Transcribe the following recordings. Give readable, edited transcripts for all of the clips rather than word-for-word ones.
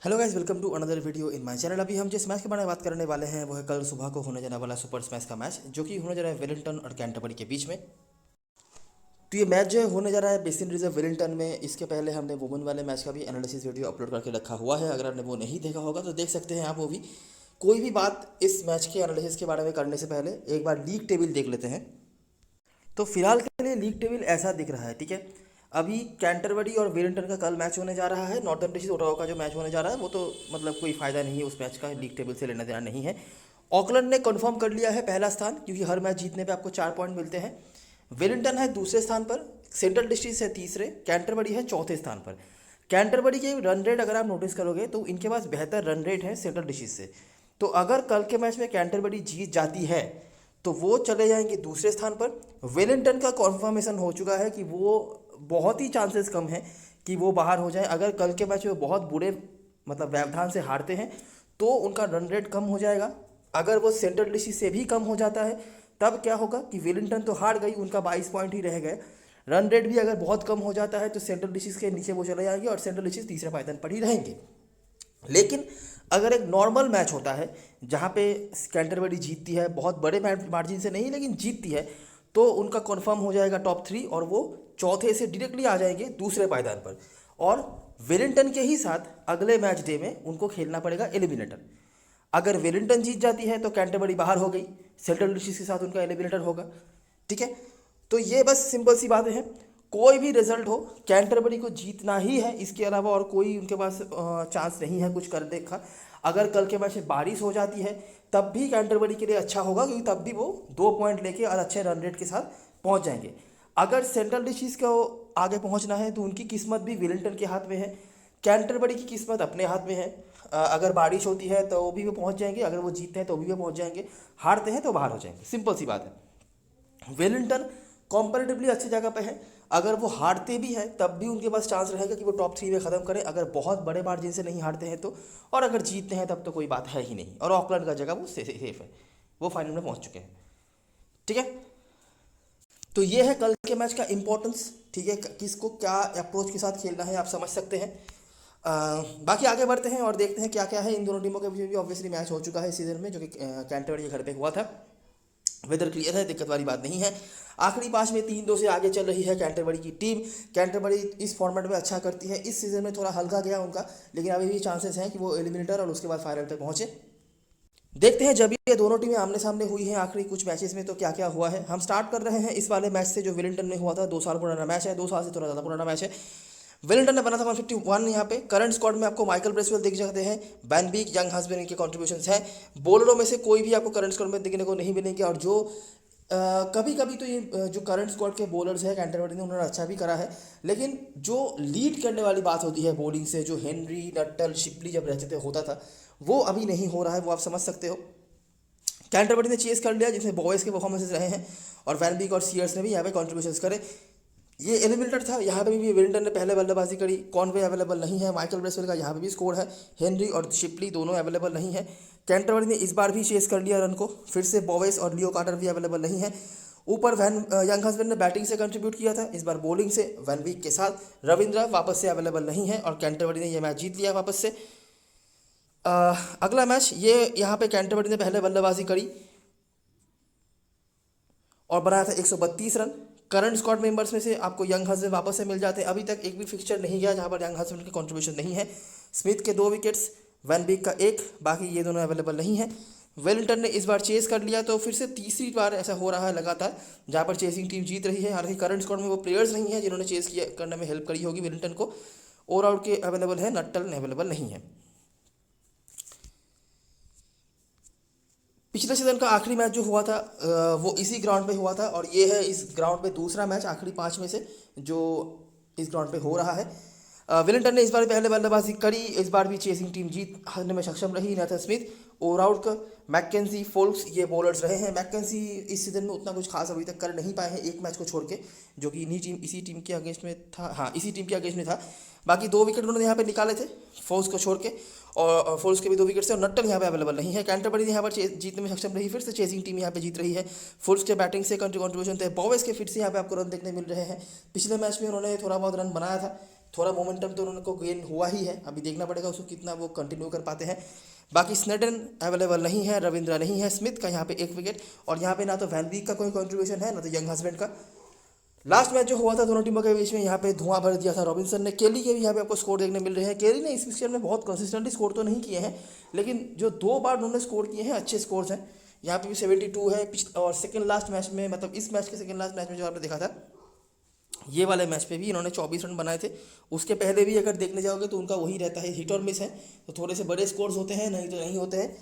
Hello guys, welcome to another video in my channel. अभी हम जिस मैच के बारे में बात करने वाले हैं वो है कल सुबह को होने जाने वाला सुपर स्मैश का मैच, जो कि होने जा रहा है वेलिंगटन और कैंटरबरी के बीच में। तो ये मैच जो है होने जा रहा है बेसिन रिजर्व वेलिंगटन में। इसके पहले हमने वुमेन वाले मैच का भी एनालिसिस वीडियो अपलोड करके रखा हुआ है। अगर आपने वो नहीं देखा होगा तो देख सकते हैं आप वो भी। कोई भी बात इस मैच के एनालिसिस के बारे में करने से पहले एक बार लीग टेबल देख लेते हैं। तो फिलहाल के लिए लीग टेबल ऐसा दिख रहा है, ठीक है। अभी कैंटरबरी और वेलिंगटन का कल मैच होने जा रहा है। नॉर्थर्न डिस्ट्रिक्ट ओटावा का जो मैच होने जा रहा है वो तो मतलब कोई फ़ायदा नहीं है उस मैच का, लीग टेबल से लेना देना नहीं है। ऑकलैंड ने कंफर्म कर लिया है पहला स्थान, क्योंकि हर मैच जीतने पे आपको 4 पॉइंट मिलते हैं। वेलिंगटन है दूसरे स्थान पर, सेंट्रल डिस्ट्रिक्ट है तीसरे, कैंटरबरी है चौथे स्थान पर। कैंटरबरी के रन रेट अगर आप नोटिस करोगे तो इनके पास बेहतर रन रेट है सेंट्रल डिस्ट्रिक्ट से। तो अगर कल के मैच में कैंटरबरी जीत जाती है तो वो चले जाएंगे दूसरे स्थान पर। वेलिंगटन का कॉन्फर्मेशन हो चुका है कि वो बहुत ही चांसेस कम है कि वो बाहर हो जाए। अगर कल के मैच में बहुत बुरे मतलब व्यवधान से हारते हैं तो उनका रन रेट कम हो जाएगा। अगर वो सेंट्रल डिस्ट्रिक्ट से भी कम हो जाता है तब क्या होगा कि वेलिंगटन तो हार गई, उनका 22 पॉइंट ही रह गए। रन रेट भी अगर बहुत कम हो जाता है तो सेंट्रल डिस्ट्रिक्ट के नीचे वो चले जाएंगे और सेंट्रल डिस्ट्रिक्ट तीसरे पायदान पर ही रहेंगे। लेकिन अगर एक नॉर्मल मैच होता है जहाँ पे कैंटरबरी जीतती है, बहुत बड़े मार्जिन से नहीं लेकिन जीतती है, तो उनका कंफर्म हो जाएगा टॉप 3 और वो चौथे से डायरेक्टली आ जाएंगे दूसरे पायदान पर। और वेलिंगटन के ही साथ अगले मैच डे में उनको खेलना पड़ेगा एलिमिनेटर। अगर वेलिंगटन जीत जाती है तो कैंटरबरी बाहर हो गई, सेंट्रल डिस्ट्रिक्ट के साथ उनका एलिमिनेटर होगा, ठीक है। तो ये बस सिंपल सी बातें हैं। कोई भी रिजल्ट हो कैंटरबरी को जीतना ही है, इसके अलावा और कोई उनके पास चांस नहीं है कुछ कर देखा। अगर कल के मैच में बारिश हो जाती है तब भी कैंटरबरी के लिए अच्छा होगा, क्योंकि तब भी वो 2 पॉइंट लेके और अच्छे रन रेट के साथ पहुंच जाएंगे। अगर सेंट्रल डिस्ट्रिक्ट को आगे पहुंचना है तो उनकी किस्मत भी वेलिंगटन के हाथ में है, कैंटरबरी की किस्मत अपने हाथ में है। अगर बारिश होती है तो भी वो पहुंच जाएंगे, अगर वो जीतते हैं तो भी वो पहुंच जाएंगे, हारते हैं तो बाहर हो जाएंगे, सिंपल सी बात है। वेलिंगटन कंपैरेटिवली अच्छी जगह पे है। अगर वो हारते भी हैं तब भी उनके पास चांस रहेगा कि वो टॉप 3 में ख़त्म करें, अगर बहुत बड़े मार्जिन से नहीं हारते हैं तो। और अगर जीतते हैं तब तो कोई बात है ही नहीं, और ऑकलैंड का जगह वो सेफ है, वो फाइनल में पहुंच चुके हैं, ठीक है। तो ये है कल के मैच का इंपॉर्टेंस, ठीक है। किसको क्या अप्रोच के साथ खेलना है आप समझ सकते हैं। बाकी आगे बढ़ते हैं और देखते हैं क्या क्या है इन दोनों टीमों के बीच भी। ऑब्वियसली मैच हो चुका है इस सीजन में, जो कि कैंटरबरी के घर पे हुआ था। वेदर क्लियर है, दिक्कत वाली बात नहीं है। आखिरी 5 में 3-2 से आगे चल रही है कैंटरबरी की टीम। कैंटरबरी इस फॉर्मेट में अच्छा करती है, इस सीजन में थोड़ा हल्का गया उनका, लेकिन अभी भी चांसेस हैं कि वो एलिमिनेटर और उसके बाद फाइनल पे पहुंचे। देखते हैं जब ये दोनों टीमें आमने सामने हुई हैं आखिरी कुछ मैचेस में तो क्या क्या हुआ है। हम स्टार्ट कर रहे हैं इस वाले मैच से जो वेलिंगटन में हुआ था। 2 साल पुराना मैच है, 2 साल से थोड़ा ज़्यादा पुराना मैच है। वेलिंगटन ने बना था 151। यहाँ पे करंट स्क्वाड में आपको माइकल ब्रेसवेल दिख जाते हैं, बैन बीक, यंग हस्बैंड, इनके कॉन्ट्रीब्यूशन हैं। बॉलरों में से कोई भी आपको करंट स्क्वाड में दिखने को नहीं मिलेंगे। और जो कभी कभी तो ये जो करंट स्क्वाड के बॉलर्स हैं कैंटरबरी ने उन्होंने अच्छा भी करा है, लेकिन जो लीड करने वाली बात होती है बॉलिंग से, जो हेनरी, नट्टल, शिपली जब रहते थे होता था, वो अभी नहीं हो रहा है, वो आप समझ सकते हो। कैंटरबरी ने चेस कर लिया जिसमें बॉयज़ के परफॉर्मेंसेज रहे हैं, और वैन बीक और सीयर्स ने भी यहाँ पे कॉन्ट्रीब्यूशन करे। ये एलिमिनेटर था, यहाँ पे भी वेलिंगटन ने पहले बल्लेबाजी करी। कॉनवे अवेलेबल नहीं है, माइकल ब्रेसवेल का यहाँ पे भी स्कोर है, हेनरी और शिपली दोनों अवेलेबल नहीं है। कैंटरबरी ने इस बार भी चेस कर लिया रन को, फिर से बॉवेस और लियो कार्टर भी अवेलेबल नहीं है। ऊपर वैन यंग हस्बैंड ने बैटिंग से कंट्रीब्यूट किया था, इस बार बॉलिंग से वैन वीक के साथ रविंद्र वापस से अवेलेबल नहीं है, और कैंटरबरी ने यह मैच जीत लिया वापस से। अगला मैच ये यहाँ पे कैंटरबरी ने पहले बल्लेबाजी करी और बनाया था 132 रन। करंट स्क्वाड मेंबर्स में से आपको यंग हस्बैंड वापस से मिल जाते हैं। अभी तक एक भी फिक्सचर नहीं गया जहाँ पर यंग हस्बैंड की कंट्रीब्यूशन नहीं है। स्मिथ के 2 विकेट्स, वैन बीक का 1, बाकी ये दोनों अवेलेबल नहीं है। वेलिंगटन ने इस बार चेस कर लिया, तो फिर से तीसरी बार ऐसा हो रहा है लगातार जहाँ पर चेसिंग टीम जीत रही है। हालांकि करंट स्क्वाड में वो प्लेयर्स नहीं है जिन्होंने चेस किया करने में हेल्प करी होगी वेलिंगटन को। ओवर आउट के अवेलेबल है, नट्टल अवेलेबल नहीं है। पिछले सीजन का आखिरी मैच जो हुआ था वो इसी ग्राउंड पे हुआ था, और ये है इस ग्राउंड पे दूसरा मैच आखिरी 5 में से जो इस ग्राउंड पे हो रहा है। वेलिंगटन ने इस बार पहले बल्लेबाजी करी, इस बार भी चेसिंग टीम जीत हारने में सक्षम रही। नेथन स्मिथ ओराउट का, मैकेंजी, फोल्क्स, ये बॉलर्स रहे हैं। मैकेंजी इस सीजन में उतना कुछ खास अभी तक कर नहीं पाए हैं, एक मैच को छोड़ के, जो कि इसी टीम के अगेंस्ट में था। हाँ, इसी टीम के अगेंस्ट में था। बाकी 2 विकेट उन्होंने यहाँ पे निकाले थे फोल्स को छोड़ के, और फोल्स के भी 2 विकेट से। और नट्टन यहाँ पे अवेलेबल नहीं है। कैंटरबरी यहाँ पर जीतने में सक्षम रही, फिर से चेजिंग टीम यहाँ पे जीत रही है। फोल्स के बैटिंग से कंट्रीब्यूशन थे, बॉवेस के फिर से यहाँ पे आपको रन देखने मिल रहे हैं। पिछले मैच में उन्होंने थोड़ा बहुत रन बनाया था, थोड़ा मोमेंटम तो उनको गेन हुआ ही है, अभी देखना पड़ेगा उसको कितना वो कंटिन्यू कर पाते हैं। बाकी स्नेडन अवेलेबल नहीं है, रविंद्रा नहीं है, स्मिथ का यहाँ पे 1 विकेट, और यहाँ पे ना तो वैन वीक का कोई कंट्रीब्यूशन है, ना तो यंग हस्बैंड का। लास्ट मैच जो हुआ था दोनों टीमों के बीच में, यहाँ पे धुआं भर दिया था रॉबिन्सन ने। केली के भी यहाँ पे आपको स्कोर देखने मिल रहे हैं। केली ने इस पिक्चर में बहुत कंसिस्टेंटली स्कोर तो नहीं किए हैं, लेकिन जो 2 बार उन्होंने स्कोर किए हैं अच्छे स्कोर्स हैं। यहाँ पे भी 72 है, और सेकंड लास्ट मैच में, मतलब इस मैच के सेकंड लास्ट मैच में जो आपने देखा था, ये वाले मैच पे भी इन्होंने 24 रन बनाए थे। उसके पहले भी अगर देखने जाओगे तो उनका वही रहता है, हिट और मिस है, तो थोड़े से बड़े स्कोर्स होते हैं, नहीं तो नहीं होते हैं।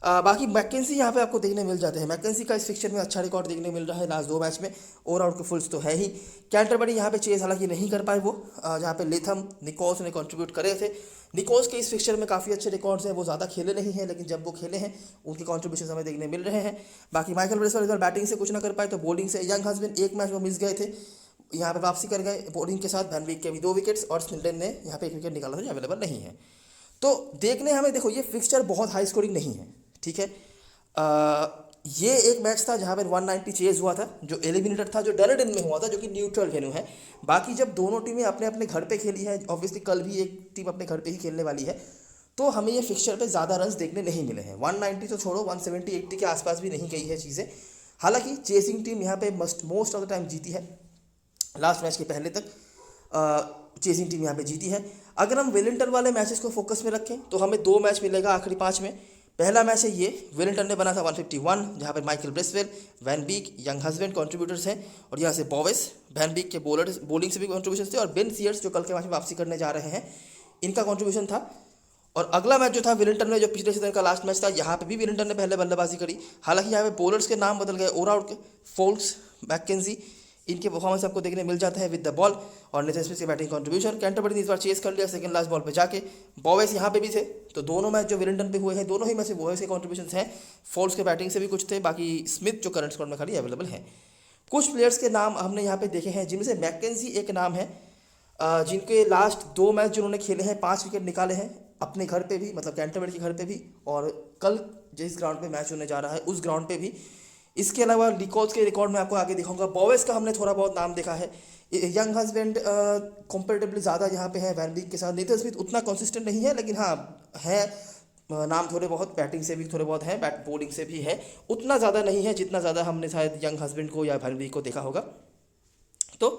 बाकी मैकेंसी यहाँ पे आपको देखने मिल जाते हैं। मैकेंसी का इस फिक्चर में अच्छा रिकॉर्ड देखने मिल रहा है लास्ट 2 मैच में, और आउट के फुल्स तो है ही। कैंटरबरी यहाँ पे चेज हालांकि नहीं कर पाए वो, जहाँ पे लेथम, निकोल्स ने कंट्रीब्यूट करे थे। निकोल्स के इस फिक्चर में काफ़ी अच्छे रिकॉर्ड्स हैं, वो ज़्यादा खेले नहीं हैं, लेकिन जब वो खेले हैं उनके कॉन्ट्रीब्यूशन हमें देखने मिल रहे हैं। बाकी माइकल ब्रेसवेल इस बार बैटिंग से कुछ ना कर पाए, तो बॉलिंग से यंग हस्बैंड 1 मैच वो मिस गए थे, यहाँ पे वापसी कर गए बॉलिंग के साथ। वैन वीक के भी 2 विकेट्स, और स्नेडन ने यहाँ पे 1 विकेट निकाला था जो अवेलेबल नहीं है। तो देखने हमें, देखो ये फिक्सचर बहुत हाई स्कोरिंग नहीं है, ठीक है। ये एक मैच था जहाँ पर 190 चेज हुआ था, जो एलिमिनेटेड था, जो डनडन में हुआ था, जो कि न्यूट्रल वेन्यू है। बाकी जब दोनों टीमें अपने अपने घर पे खेली है, ऑब्वियसली कल भी एक टीम अपने घर पे ही खेलने वाली है, तो हमें ये फिक्सचर पे ज़्यादा रन्स देखने नहीं मिले हैं। 190 तो छोड़ो, 170 80 के आसपास भी नहीं गई है चीज़ें। हालांकि चेसिंग टीम यहाँ पे मोस्ट ऑफ द टाइम जीती है, लास्ट मैच के पहले तक चेसिंग टीम यहाँ पे जीती है। अगर हम वेलिंगटन वाले मैचेस को फोकस में रखें तो हमें 2 मैच मिलेगा आखिरी 5 में। पहला मैच है ये, वेलिंगटन ने बना था 151, जहाँ पे Michael Bracewell, van Beek, Young husband contributors हैं, और यहाँ से बॉवेस, वैन बीक के बॉलिंग से भी कंट्रीब्यूशन थे, और बेन सीयर्स जो कल के मैच में वापसी करने जा रहे हैं, इनका कंट्रीब्यूशन था। और अगला मैच जो था वेलिंगटन में, जो पिछले सीजन का लास्ट मैच था, यहाँ पे भी वेलिंगटन ने पहले बल्लेबाजी करी। हालांकि यहाँ पे बॉलर्स के नाम बदल गए, ओराउट के, फोल्क्स, मैकेंजी, इनके परफॉर्मेंस आपको देखने मिल जाता है विद द बॉल, और नेथन स्मिथ के बैटिंग कंट्रीब्यूशन। कैंटरबरी ने इस बार चेस कर लिया सेकंड लास्ट बॉल पे जाके। बॉवेस यहाँ पे भी थे, तो दोनों मैच जो वेलिंगटन पे हुए हैं, दोनों ही में से बॉवेस के कंट्रीब्यूशन हैं। फोल्स के बैटिंग से भी कुछ थे, बाकी स्मिथ जो करंट स्क्वाड में खाली अवेलेबल है। कुछ प्लेयर्स के नाम हमने यहाँ पे देखे हैं, जिनमें से मैकेंजी एक नाम है, जिनके लास्ट 2 मैच जिन्होंने खेले हैं 5 विकेट निकाले हैं अपने घर पे भी, मतलब कैंटरबरी के घर पे भी, और कल जिस ग्राउंड पे मैच होने जा रहा है उस ग्राउंड पे भी। इसके अलावा निकोल्स के रिकॉर्ड में आपको आगे दिखाऊंगा। बॉवेस का हमने थोड़ा बहुत नाम देखा है। यंग हस्बैंड कंपेरेटिवली ज़्यादा यहाँ पे है वैन वीक के साथ। नेथन स्मिथ उतना कंसिस्टेंट नहीं है, लेकिन हाँ है नाम थोड़े बहुत, बैटिंग से भी थोड़े बहुत है, बॉलिंग से भी है, उतना ज़्यादा नहीं है जितना ज़्यादा हमने शायद यंग हस्बैंड को या वैन वीक को देखा होगा। तो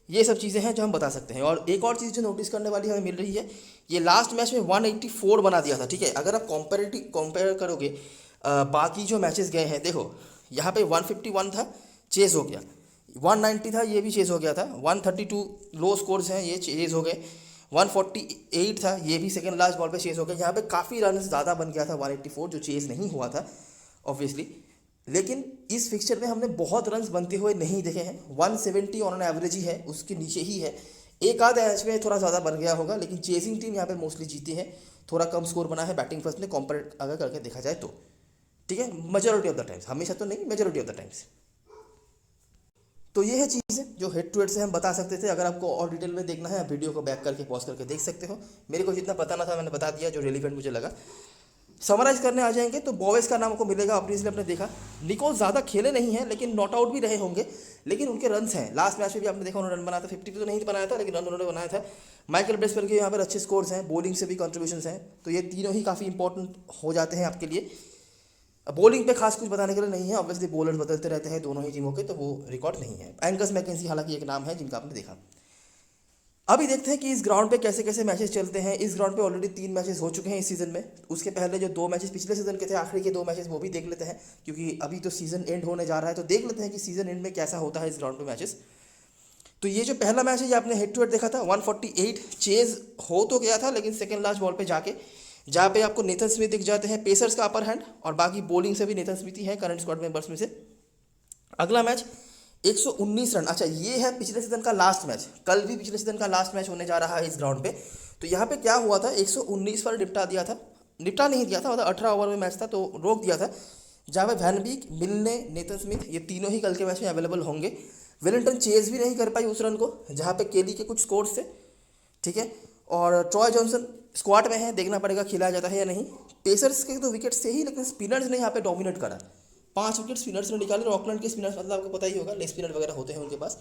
ये सब चीज़ें हैं जो हम बता सकते हैं। और एक और चीज़ जो नोटिस करने वाली हमें मिल रही है, ये लास्ट मैच में 184 बना दिया था, ठीक है। अगर आप कंपेयर करोगे बाकी जो मैचेस गए हैं, देखो यहाँ पे 151 था, चेज हो गया, 190 था, ये भी चेज हो गया था, 132 लो स्कोर्स हैं, ये चेज हो गए, 148 था, ये भी सेकंड लास्ट बॉल पे चेज हो गया। यहाँ पे काफ़ी रन ज़्यादा बन गया था 184, जो चेज नहीं हुआ था ऑब्वियसली। लेकिन इस फिक्सचर में हमने बहुत रन्स बनते हुए नहीं देखे हैं। 170 ऑन एन एवरेज ही है, उसके नीचे ही है। एक आध मैच में थोड़ा ज़्यादा बन गया होगा, लेकिन चेसिंग टीम यहाँ पे मोस्टली जीती है। थोड़ा कम स्कोर बना है बैटिंग फर्स्ट में कंपेयर अगर करके देखा जाए तो, ठीक है, मेजॉरिटी ऑफ द टाइम्स, हमेशा तो नहीं, मेजॉरिटी ऑफ द टाइम्स। तो ये है चीज़ें जो हेड टू हेड से हम बता सकते थे। अगर आपको और डिटेल में देखना है, आप वीडियो को बैक करके पॉज करके देख सकते हो। मेरे को जितना बताना था मैंने बता दिया, जो रेलिवेंट मुझे लगा। समराइज करने आ जाएंगे तो बॉवेस का नाम आपको मिलेगा, ऑब्वियसली आपने देखा। निकोल्स ज़्यादा खेले नहीं हैं, लेकिन नॉट आउट भी रहे होंगे, लेकिन उनके रन्स हैं। लास्ट मैच में भी आपने देखा उन्होंने रन बनाया था, 50 तो नहीं बनाया था, लेकिन रन उन्होंने बनाया था। माइकल ब्रेसवेल के यहाँ पर अच्छे स्कोर्स हैं, बॉलिंग से भी कंट्रीब्यूशन हैं, तो ये तीनों ही काफ़ी इंपॉर्टेंट हो जाते हैं आपके लिए। बॉलिंग पे खास कुछ बताने के लिए नहीं है, ऑब्वियसली बॉलर्स बदलते रहते हैं दोनों ही टीमों के, तो वो रिकॉर्ड नहीं है। एंगस मैकेंजी हालांकि एक नाम है जिनका आपने देखा। अभी देखते हैं कि इस ग्राउंड पे कैसे कैसे मैचेस चलते हैं। इस ग्राउंड पे ऑलरेडी 3 मैचेस हो चुके हैं इस सीज़न में। उसके पहले जो 2 मैचेस पिछले सीजन के थे, आखिरी के 2 मैचेस, वो भी देख लेते हैं, क्योंकि अभी तो सीज़न एंड होने जा रहा है, तो देख लेते हैं कि सीज़न एंड में कैसा होता है इस ग्राउंड पे मैचेस। तो ये जो पहला मैच है, ये आपने हेड टू हेड देखा था, 148 चेज हो तो गया था, लेकिन सेकेंड लास्ट बॉल पर जाके, जहाँ पे आपको नेथन स्मिथ दिख जाते हैं, पेसर्स का अपर हैंड, और बाकी बॉलिंग से भी नेथन स्मिथ ही है करंट स्क्वाड मेंबर्स में से। अगला मैच 119 रन। अच्छा, ये है पिछले सीजन का लास्ट मैच, कल भी पिछले सीजन का लास्ट मैच होने जा रहा है इस ग्राउंड पे। तो यहाँ पे क्या हुआ था, 119 पर निपटा दिया था निपटा नहीं दिया था, मतलब 18 ओवर में मैच था तो रोक दिया था, जहाँ पे वैन बीक, मिलने, नेथन स्मिथ ये तीनों ही कल के मैच में अवेलेबल होंगे। वेलिंगटन चेज भी नहीं कर पाई उस रन को जहाँ पे केली के कुछ स्कोर्स थे, ठीक है। और ट्रॉय जॉनसन स्क्वाड में है, देखना पड़ेगा खिलाया जाता है या नहीं। पेसर्स के तो विकेट्स थे ही, लेकिन स्पिनर्स ने यहाँ पे डोमिनेट करा, 5 विकेट स्पिनर्स ने निकाले। और ऑकलैंड के स्पिनर्स मतलब आपको पता ही होगा, लेग स्पिनर वगैरह होते हैं उनके पास।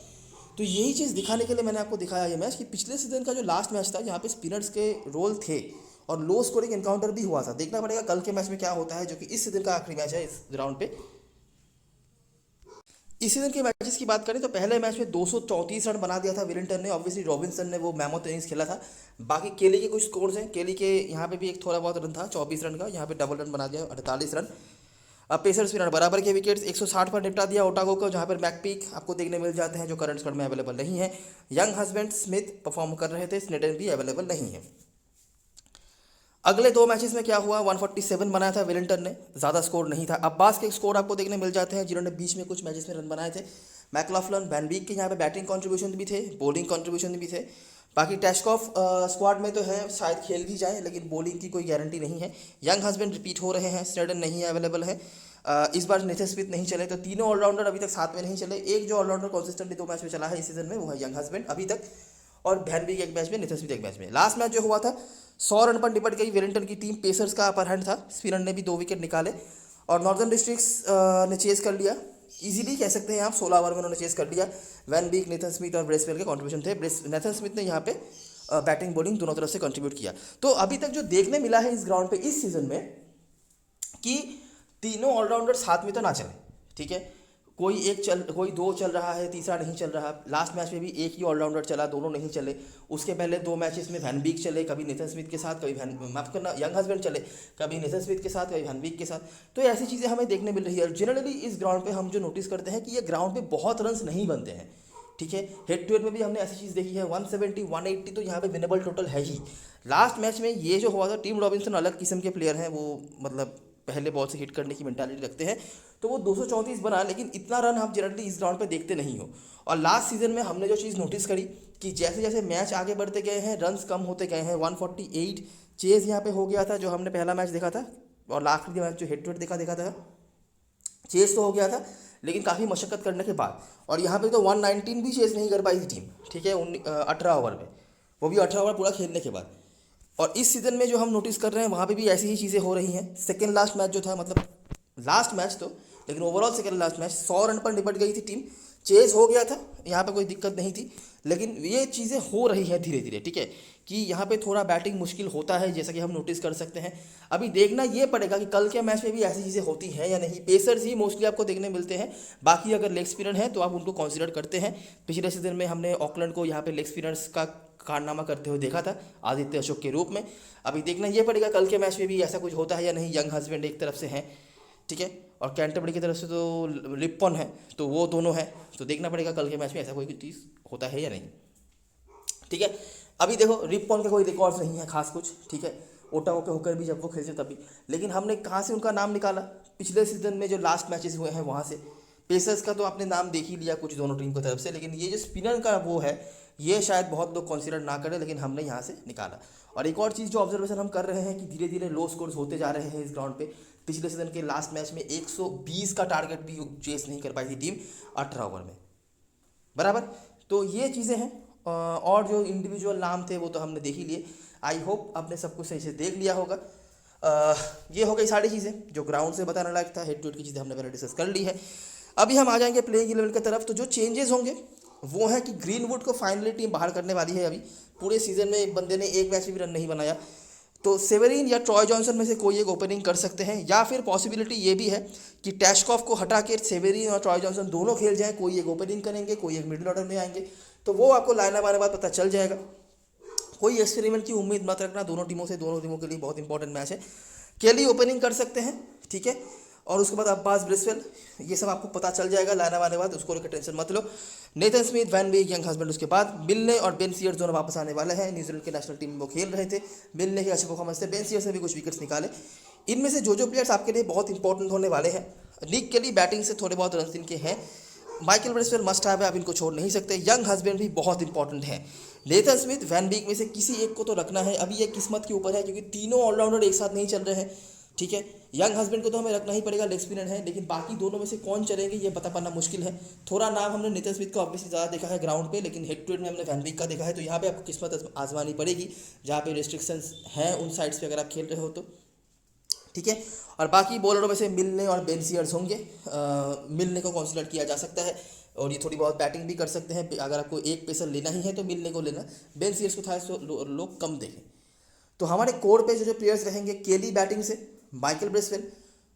तो यही चीज़ दिखाने के लिए मैंने आपको दिखाया ये मैच कि पिछले सीजन का जो लास्ट मैच था, जहाँ पे स्पिनर्स के रोल थे और लो स्कोरिंग एनकाउंटर भी हुआ था। देखना पड़ेगा कल के मैच में क्या होता है, जो कि इस सीजन का आखिरी मैच है इस ग्राउंड पे। इस सीजन के मैचेस की बात करें तो पहले मैच में 234 रन बना दिया था वेलिंगटन ने। ऑब्वियसली रॉबिन्सन ने वो मैमोथ इनिंग्स खेला था। बाकी केली के कुछ स्कोर्स हैं, केली के यहाँ पे भी एक थोड़ा बहुत रन था 24 रन का, यहाँ पे डबल रन बना दिया 48 रन। अब पेसर स्पिनर बराबर के विकेट्स 160 पर निपटा दिया ओटागो को, जहाँ पर मैकपीक आपको देखने मिल जाते हैं जो करंट स्क्वाड में अवेलेबल नहीं है। यंग हस्बैंड स्मिथ परफॉर्म कर रहे थे, स्नेडन भी अवेलेबल नहीं है। अगले 2 मैचेस में क्या हुआ, 147 बनाया था वेलिंगटन ने, ज़्यादा स्कोर नहीं था। अब्बास के स्कोर आपको देखने मिल जाते हैं जिन्होंने बीच में कुछ मैचेस में रन बनाए थे। मैकलॉफ्लन, वैन बीक के यहाँ पे बैटिंग कंट्रीब्यूशन भी थे, बॉलिंग कंट्रीब्यूशन भी थे। बाकी टैशकॉफ स्क्वाड में तो है, शायद खेल भी जाए, लेकिन बॉलिंग की कोई गारंटी नहीं है। यंग हस्बैंड रिपीट हो रहे हैं, स्नेडन नहीं अवेलेबल है। इस बार नेथन स्मिथ नहीं चले, तो तीनों ऑलराउंडर अभी तक साथ में नहीं चले। एक जो ऑलराउंडर कंसिस्टेंटली 2 मैच में चला है इस सीजन में, वो है यंग हस्बैंड अभी तक, और वैन बीक एक मैच में, नेथन स्मिथ एक मैच में। लास्ट मैच जो हुआ था 100 रन पर निपट गई वेलिंगटन की टीम, पेसर्स का अपर हैंड था, स्पिनर ने भी 2 विकेट निकाले और नॉर्दर्न डिस्ट्रिक्ट्स ने चेस कर लिया, इजीली कह सकते हैं आप। 16 ओवर में उन्होंने चेस कर लिया। वैन बीक, नेथन स्मिथ और ब्रेसवेल के कंट्रीब्यूशन थे। नेथन स्मिथ ने यहाँ पे बैटिंग बॉलिंग दोनों तरफ से कंट्रीब्यूट किया। तो अभी तक जो देखने मिला है इस ग्राउंड पे इस सीजन में, कि तीनों ऑलराउंडर साथ में तो ना चले, ठीक है, कोई 2 चल रहा है, तीसरा नहीं चल रहा। लास्ट मैच में भी एक ही ऑलराउंडर चला, दोनों नहीं चले। उसके पहले 2 मैचेस में वैन बीक चले, कभी नेथन स्मिथ के साथ, कभी माफ करना यंग हस्बैंड चले, कभी नेथन स्मिथ के साथ, कभी वैन बीक के साथ। तो ऐसी चीज़ें हमें देखने मिल रही है। जनरली इस ग्राउंड पे हम जो नोटिस करते हैं कि ये ग्राउंड पे बहुत रन्स नहीं बनते हैं, ठीक है। हेड टू हेड में भी हमने ऐसी चीज़ देखी है, 170 180 तो यहाँ पे विनेबल टोटल है ही। लास्ट मैच में ये जो हुआ था, टीम रॉबिन्सन अलग किस्म के प्लेयर हैं, वो मतलब पहले बॉल से हिट करने की मेंटालिटी रखते हैं, तो वो 234 बना, लेकिन इतना रन आप जनरली इस ग्राउंड पे देखते नहीं हो। और लास्ट सीजन में हमने जो चीज़ नोटिस करी कि जैसे जैसे मैच आगे बढ़ते गए हैं, रन्स कम होते गए हैं। 148 चेज यहाँ पे हो गया था, जो हमने पहला मैच देखा था, और आखिरी मैच जो हेड टू हेड देखा था, चेस तो हो गया था, लेकिन काफ़ी मशक्क़त करने के बाद। और यहाँ पे तो 119 भी चेस नहीं कर पाई थी टीम, ठीक है, 18 ओवर में, वो भी 18 ओवर पूरा खेलने के बाद। और इस सीज़न में जो हम नोटिस कर रहे हैं, वहाँ पे भी ऐसी ही चीज़ें हो रही हैं। सेकेंड लास्ट मैच जो था, मतलब लास्ट मैच तो, लेकिन overall second last match 100 run पर निपट गई थी टीम, चेज हो गया था, यहाँ पे कोई दिक्कत नहीं थी। लेकिन ये चीज़ें हो रही हैं धीरे धीरे, ठीक है, कि यहाँ पे थोड़ा बैटिंग मुश्किल होता है, जैसा कि हम नोटिस कर सकते हैं। अभी देखना ये पड़ेगा कि कल के मैच में भी ऐसी चीज़ें होती हैं या नहीं। पेसर्स ही मोस्टली आपको देखने मिलते हैं, बाकी अगर लेग स्पिनर हैं तो आप उनको कंसिडर करते हैं। पिछले सीजन में हमने ऑकलैंड को यहाँ पे लेग स्पिनर्स का कारनामा करते हुए देखा था, आदित्य अशोक के रूप में। अभी देखना ये पड़ेगा कल के मैच में भी ऐसा कुछ होता है या नहीं। यंग हस्बैंड एक तरफ से हैं, ठीक है, और कैंटरबरी की तरफ से तो लिप्पन है, तो वो दोनों हैं। तो देखना पड़ेगा कल के मैच में ऐसा कोई चीज़ होता है या नहीं, ठीक है। अभी देखो रिप्पन के कोई रिकॉर्ड्स नहीं है खास कुछ, ठीक है, ओटागो के होकर भी जब वो खेलते तभी। लेकिन हमने कहाँ से उनका नाम निकाला, पिछले सीजन में जो लास्ट मैचेस हुए हैं वहाँ से। पेसर्स का तो आपने नाम देख ही लिया कुछ दोनों टीम की तरफ से, लेकिन ये जो स्पिनर का वो है, ये शायद बहुत लोग कंसिडर ना करें, लेकिन हमने यहाँ से निकाला। और एक और चीज़ जो ऑब्जर्वेशन हम कर रहे हैं कि धीरे धीरे लो स्कोर्स होते जा रहे हैं इस ग्राउंड पे। पिछले सीजन के लास्ट मैच में 120 का टारगेट भी चेस नहीं कर पाई थी टीम 18 ओवर में, बराबर। तो ये चीज़ें हैं, और जो इंडिविजुअल नाम थे वो तो हमने देख ही लिए। आई होप आपने सब कुछ सही से देख लिया होगा। ये हो गई सारी चीज़ें जो ग्राउंड से बताने लायक था। हेड टू हेड की चीज़ें हमने पहले डिस्कस कर ली है। अभी हम आ जाएंगे प्लेइंग 11 की तरफ। तो जो चेंजेस होंगे वो है कि ग्रीनवुड को फाइनली टीम बाहर करने वाली है। अभी पूरे सीजन में एक बंदे ने एक मैच भी रन नहीं बनाया, तो सेवेरिन या ट्रॉय जॉनसन में से कोई एक ओपनिंग कर सकते हैं, या फिर पॉसिबिलिटी ये भी है कि टैशकॉफ को हटा के सेवेरिन और ट्रॉय जॉनसन दोनों खेल जाएं, कोई एक ओपनिंग करेंगे, कोई एक मिडिल ऑर्डर में आएंगे। तो वो आपको लाइनअप आने बाद पता चल जाएगा। कोई एक्सपेरिमेंट की उम्मीद मत रखना दोनों टीमों से, दोनों टीमों के लिए बहुत इंपॉर्टेंट मैच है। केली ओपनिंग कर सकते हैं, ठीक है, और उसके बाद अब्बास ब्रिस्वेल, ये सब आपको पता चल जाएगा लाइनअप आने बाद, उसको लेकर टेंशन मत लो। Nathan Smith, Van Beek, Young husband, उसके बाद मिलने और बेन सीयर्स दोनों वापस आने वाले हैं। न्यूजीलैंड के नेशनल टीम में वो खेल रहे थे, मिलने के अच्छे परफॉर्मेंस थे, बेन सीयर्स ने भी कुछ विकेट्स निकाले। इनमें से जो प्लेयर्स आपके लिए बहुत इंपॉर्टेंट होने वाले हैं, लीग के लिए बैटिंग से थोड़े बहुत रन इनके हैं, माइकल ब्रेसवेल मस्ट हैव है, आप इनको छोड़ नहीं सकते। यंग हस्बैंड भी बहुत इंपॉर्टेंट है। नेथन स्मिथ, वैन बीक में से किसी एक को तो रखना है। अभी ये किस्मत के ऊपर है क्योंकि तीनों ऑलराउंडर एक साथ नहीं चल रहे हैं, ठीक है। यंग हस्बैंड को तो हमें रखना ही पड़ेगा, लेग स्पिनर है, लेकिन बाकी दोनों में से कौन चलेंगे ये बता पाना मुश्किल है। थोड़ा नाम हमने नेथन स्मिथ का ऑब्वियसली ज़्यादा देखा है ग्राउंड पे, लेकिन हेड टू हेड में हमने वैन बीक का देखा है। तो यहाँ पे आपको किस्मत आजमानी पड़ेगी, जहाँ पे रिस्ट्रिक्शंस हैं उन साइड्स पे अगर आप खेल रहे हो तो, ठीक है। और बाकी बॉलरों में से मिलने और बेन सीयर्स होंगे। मिलने को कंसिडर किया जा सकता है और ये थोड़ी बहुत बैटिंग भी कर सकते हैं। अगर आपको एक पेसर लेना ही है तो मिलने को लेना, बेन सीयर्स को था लोग कम देखें। तो हमारे कोर पे जो प्लेयर्स रहेंगे, केली बैटिंग से, माइकल ब्रेसवेल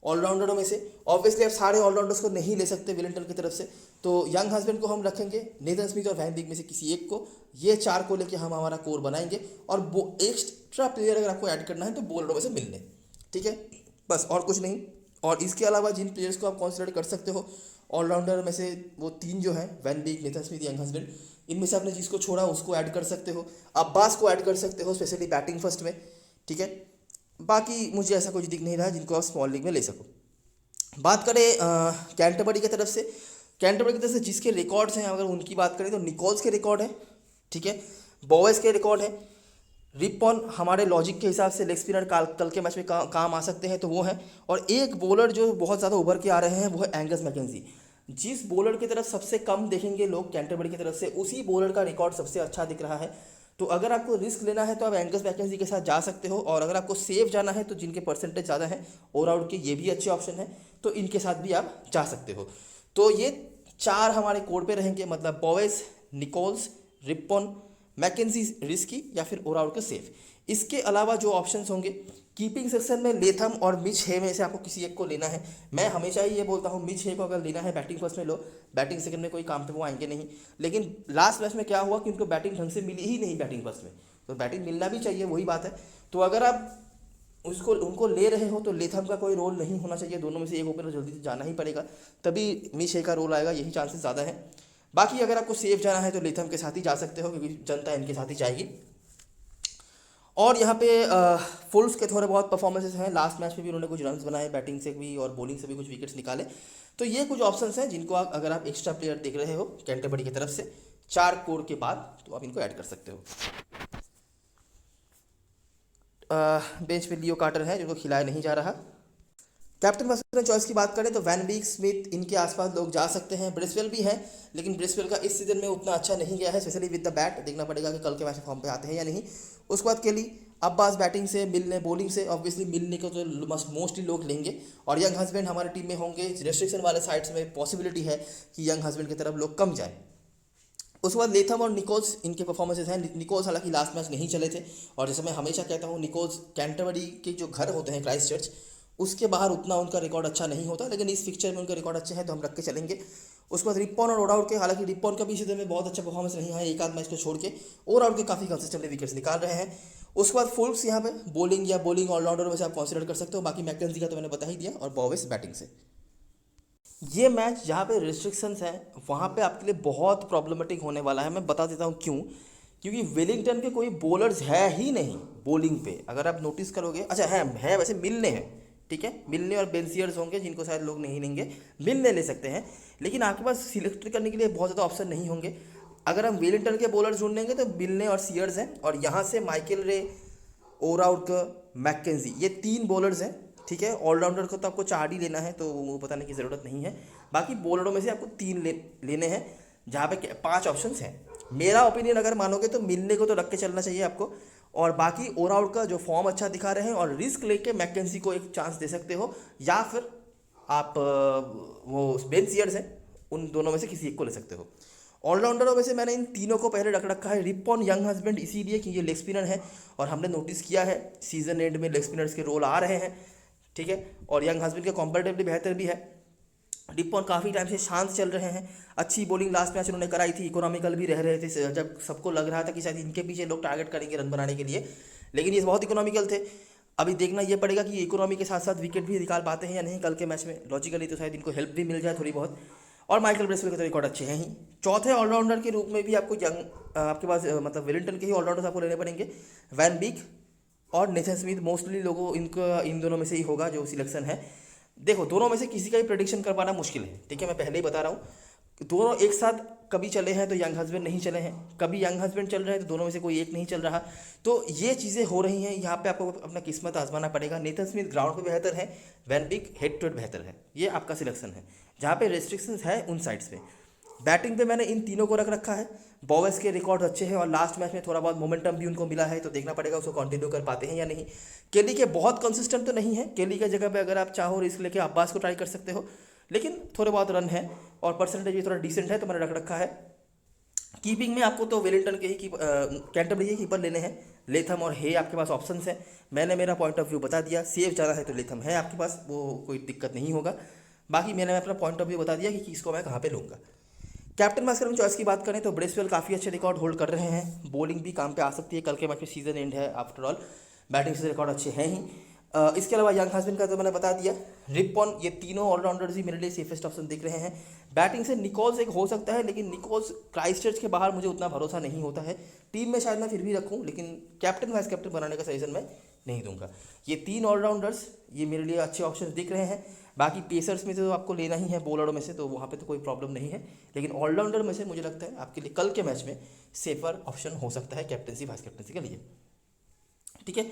ऑलराउंडरों में से। ऑब्वियसली आप सारे ऑलराउंडर्स को नहीं ले सकते विलिंगटन की तरफ से, तो यंग हस्बैंड को हम रखेंगे, नेथन स्मिथ और वैन बीक में से किसी एक को। ये चार को लेके हम हमारा कोर बनाएंगे। और वो एक्स्ट्रा प्लेयर अगर आपको ऐड करना है तो बॉलरों में से मिलने, ठीक है, बस और कुछ नहीं। और इसके अलावा जिन प्लेयर्स को आप कंसिडर कर सकते हो ऑलराउंडर में से, वो तीन जो हैं, van Beek, Nathan Smith, Young husband, इनमें से आपने जिसको छोड़ा उसको ऐड कर सकते हो। अब्बास को ऐड कर सकते हो, स्पेशली बैटिंग फर्स्ट में, ठीक है। बाकी मुझे ऐसा कुछ दिख नहीं रहा जिनको आप स्मॉल लीग में ले सको। बात करें कैंटरबरी की तरफ से, कैंटरबरी की तरफ से जिसके रिकॉर्ड्स हैं, अगर उनकी बात करें तो निकोल्स के रिकॉर्ड है, ठीक है, बोवेस के रिकॉर्ड है, रिपॉन हमारे लॉजिक के हिसाब से लेग स्पिनर कल के मैच में काम आ सकते हैं तो वो है। और एक बॉलर जो बहुत ज़्यादा उभर के आ रहे हैं वो है एंगस मैकेंजी। जिस बॉलर की तरफ सबसे कम देखेंगे लोग कैंटरबरी की तरफ से, उसी बॉलर का रिकॉर्ड सबसे अच्छा दिख रहा है। तो अगर आपको रिस्क लेना है तो आप एंगस मैकेंजी के साथ जा सकते हो, और अगर आपको सेफ जाना है तो जिनके परसेंटेज ज़्यादा है ओवर आउट के, ये भी अच्छे ऑप्शन है, तो इनके साथ भी आप जा सकते हो। तो ये चार हमारे कोड पे रहेंगे, मतलब बोवेस, निकोल्स, रिपॉन, मैकेंजी रिस्की या फिर ओवर आउट के सेफ। इसके अलावा जो ऑप्शंस होंगे कीपिंग सेक्शन में, लेथम और मिच हे में से आपको किसी एक को लेना है। मैं हमेशा ही ये बोलता हूँ मिच हे को अगर लेना है बैटिंग फर्स्ट में लो, बैटिंग सेकंड में कोई काम पे वो आएंगे नहीं। लेकिन लास्ट मैच में क्या हुआ कि उनको बैटिंग ढंग से मिली ही नहीं बैटिंग फर्स्ट में, तो बैटिंग मिलना भी चाहिए, वही बात है। तो अगर आप उनको ले रहे हो तो लेथम का कोई रोल नहीं होना चाहिए, दोनों में से एक ओपनर जल्दी से जाना ही पड़ेगा, तभी मिच हे का रोल आएगा, यही चांसेस ज़्यादा है। बाकी अगर आपको सेफ जाना है तो लेथम के साथ ही जा सकते हो क्योंकि जनता इनके साथ ही जाएगी। और यहाँ पे फुल्स के थोड़े बहुत परफॉर्मेंसेस हैं, लास्ट मैच में भी उन्होंने कुछ रन्स बनाए, बैटिंग से भी और बॉलिंग से भी कुछ विकेट्स निकाले। तो ये कुछ ऑप्शंस हैं जिनको आप, अगर आप एक्स्ट्रा प्लेयर देख रहे हो कैंटरबरी की तरफ से चार कोर के बाद, तो आप इनको ऐड कर सकते हो। बेंच पे लियो कार्टर है जिनको खिलाया नहीं जा रहा। कैप्टन वाइस चॉइस की बात करें तो वैन बीक, स्मिथ, इनके आसपास लोग जा सकते हैं। ब्रेसवेल भी है, लेकिन ब्रेसवेल का इस सीजन में उतना अच्छा नहीं गया है, स्पेशली विद द बैट। देखना पड़ेगा कि कल के मैच में फॉर्म पे आते हैं या नहीं। उसके बाद केली, अब्बास बैटिंग से, मिलने बॉलिंग से, ऑब्वियसली मिलने को तो मोस्टली लोग लेंगे। और यंग हस्बैंड हमारी टीम में होंगे, रेस्ट्रिक्शन वाले साइड्स में पॉसिबिलिटी है कि यंग हस्बैंड की तरफ लोग कम जाए। उसके बाद लेथम और निकोल्स, इनके परफॉर्मेंसेस हैं। निकोल्स हालांकि लास्ट मैच नहीं चले थे, और जैसे मैं हमेशा कहता हूँ निकोल्स कैंटरबरी के जो घर होते हैं क्राइस्ट चर्च, उसके बाहर उतना उनका रिकॉर्ड अच्छा नहीं होता, लेकिन इस पिक्चर में उनका रिकॉर्ड अच्छे हैं तो हम रख के चलेंगे। उसके बाद रिपॉन और ओडाउट के, हालांकि रिपॉन का भी सीजन में बहुत अच्छा परफॉर्मेंस नहीं है, एक आध मैच को छोड़ के ओडाउट के काफ़ी कंसिस्टेंटली विकेट्स निकाल रहे हैं। उसके बाद फुल्स यहाँ पे बॉलिंग या बॉलिंग ऑलराउंडर में से आप कंसिडर कर सकते हो। बाकी मैकेंजी का तो मैंने बता ही दिया, और बोवेस बैटिंग से। ये मैच जहाँ पे रिस्ट्रिक्शंस हैं वहाँ पे आपके लिए बहुत प्रॉब्लमेटिक होने वाला है। मैं बता देता हूँ क्यों, क्योंकि वेलिंगटन के कोई बॉलर्स है ही नहीं बॉलिंग पे, अगर आप नोटिस करोगे। अच्छा है वैसे मिलने हैं, ठीक है, मिलने और बेंसियर्स होंगे जिनको शायद लोग नहीं लेंगे, मिलने ले सकते हैं, लेकिन आपके पास सिलेक्ट करने के लिए बहुत ज़्यादा ऑप्शन नहीं होंगे। अगर हम वेलिंगटन के बॉलर्स ढूंढ लेंगे तो मिलने और सीयर्स हैं, और यहाँ से माइकल रे, ओराउट, मैकेंजी, ये तीन बॉलर्स हैं, ठीक है। ऑलराउंडर को तो आपको चार ही लेना है, तो वो बताने की ज़रूरत नहीं है। बाकी बॉलरों में से आपको तीन लेने हैं, जहाँ पे पांच ऑप्शंस हैं। मेरा ओपिनियन अगर मानोगे तो मिलने को तो रख के चलना चाहिए आपको, और बाकी ओराउट का जो फॉर्म अच्छा दिखा रहे हैं, और रिस्क लेके मैकेंजी को एक चांस दे सकते हो, या फिर आप वो बेन सीयर्स हैं, उन दोनों में से किसी एक को ले सकते हो। ऑलराउंडरों में से मैंने इन तीनों को पहले रख रखा है, रिपॉन, यंग हस्बैंड, इसीलिए कि ये लेग स्पिनर है, और हमने नोटिस किया है सीजन एंड में लेग स्पिनर्स के रोल आ रहे हैं, ठीक है। और यंग हस्बैंड का कंपैरेटिवली बेहतर भी है। रिपॉन काफ़ी टाइम से शांत चल रहे हैं, अच्छी बॉलिंग लास्ट मैच उन्होंने कराई थी, इकोनॉमिकल भी रह रहे थे, जब सबको लग रहा था कि शायद इनके पीछे लोग टारगेट करेंगे रन बनाने के लिए, लेकिन ये बहुत इकोनॉमिकल थे। अभी देखना ये पड़ेगा कि इकोनॉमी के साथ साथ विकेट भी निकाल पाते हैं या नहीं कल के मैच में। लॉजिकली तो शायद इनको हेल्प भी मिल जाए थोड़ी बहुत, और माइकल ब्रेसवेल के तो रिकॉर्ड अच्छे हैं ही। चौथे ऑलराउंडर के रूप में भी आपको आपके पास मतलब वेलिंगटन के ही ऑलराउंडर्स आपको लेने पड़ेंगे, वैन बीक और नेथन स्मिथ। मोस्टली लोगों इन दोनों में से ही होगा जो सिलेक्शन है। देखो दोनों में से किसी का भी प्रेडिक्शन कर पाना मुश्किल है, ठीक है, मैं पहले ही बता रहा हूँ। दोनों एक साथ कभी चले हैं तो यंग हस्बैंड नहीं चले हैं, कभी यंग हस्बैंड चल रहे हैं तो दोनों में से कोई एक नहीं चल रहा। तो ये चीज़ें हो रही हैं, यहाँ पे आपको अपना किस्मत आजमाना पड़ेगा। नेथन स्मिथ ग्राउंड पे बेहतर है, van Beek head to head बेहतर है, ये आपका सिलेक्शन है। जहाँ पे रेस्ट्रिक्शंस है उन साइड्स पे। बैटिंग पे मैंने इन तीनों को रख रखा है। बॉवेस के रिकॉर्ड अच्छे हैं और लास्ट मैच में थोड़ा बहुत मोमेंटम भी उनको मिला है, तो देखना पड़ेगा उसको कंटिन्यू कर पाते हैं या नहीं। केली के बहुत कंसिस्टेंट तो नहीं है, केली की जगह पे अगर आप चाहो रिस्क लेके अब्बास को ट्राई कर सकते हो, लेकिन थोड़े बहुत रन है और परसेंटेज भी थोड़ा डिसेंट है, तो मैंने रख रखा है। कीपिंग में आपको तो वेलिंगटन के ही कैंटरबरी के कीपर लेने हैं, लेथम और हे आपके पास ऑप्शंस हैं। मैंने मेरा पॉइंट ऑफ व्यू बता दिया, सेफ ज़्यादा है तो लेथम है आपके पास, वो कोई दिक्कत नहीं होगा। बाकी मैंने अपना पॉइंट ऑफ व्यू बता दिया कि किसको मैं कहाँ पे लूँगा। कैप्टन मास्कर में चॉइस की बात करें तो ब्रेसवेल काफ़ी अच्छे रिकॉर्ड होल्ड कर रहे हैं, बॉलिंग भी काम पे आ सकती है, कल के मैच में सीजन एंड है आफ्टर ऑल, बैटिंग से रिकॉर्ड अच्छे हैं ही। इसके अलावा यंग हस्बैंड का तो मैंने बता दिया, रिपॉन, ये तीनों ऑलराउंडर्स ही मेरे लिए सेफेस्ट ऑप्शन दिख रहे हैं। बैटिंग से निकोल्स एक हो सकता है, लेकिन निकोल्स क्राइस्टचर्च के बाहर मुझे उतना भरोसा नहीं होता है। टीम में शायद मैं फिर भी रखूँ, लेकिन कैप्टन वाइस कैप्टन बनाने का सजेशन मैं नहीं दूंगा। ये तीन ऑलराउंडर्स ये मेरे लिए अच्छे ऑप्शन दिख रहे हैं। बाकी पेसर्स में तो आपको लेना ही है, बॉलरों में से, तो वहाँ पे तो कोई प्रॉब्लम नहीं है, लेकिन ऑलराउंडर में से मुझे लगता है आपके लिए कल के मैच में सेफर ऑप्शन हो सकता है कैप्टनसी वाइस कैप्टनसी के लिए। ठीक है,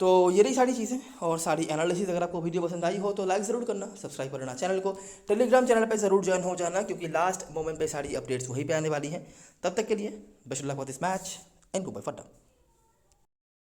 तो ये रही सारी चीज़ें और सारी एनालिसिस। अगर आपको वीडियो पसंद आई हो तो लाइक ज़रूर करना, सब्सक्राइब करना चैनल को, टेलीग्राम चैनल पे ज़रूर ज्वाइन हो जाना, क्योंकि लास्ट मोमेंट पे सारी अपडेट्स वहीं पे आने वाली हैं। तब तक के लिए best of luck for this match and goodbye for now.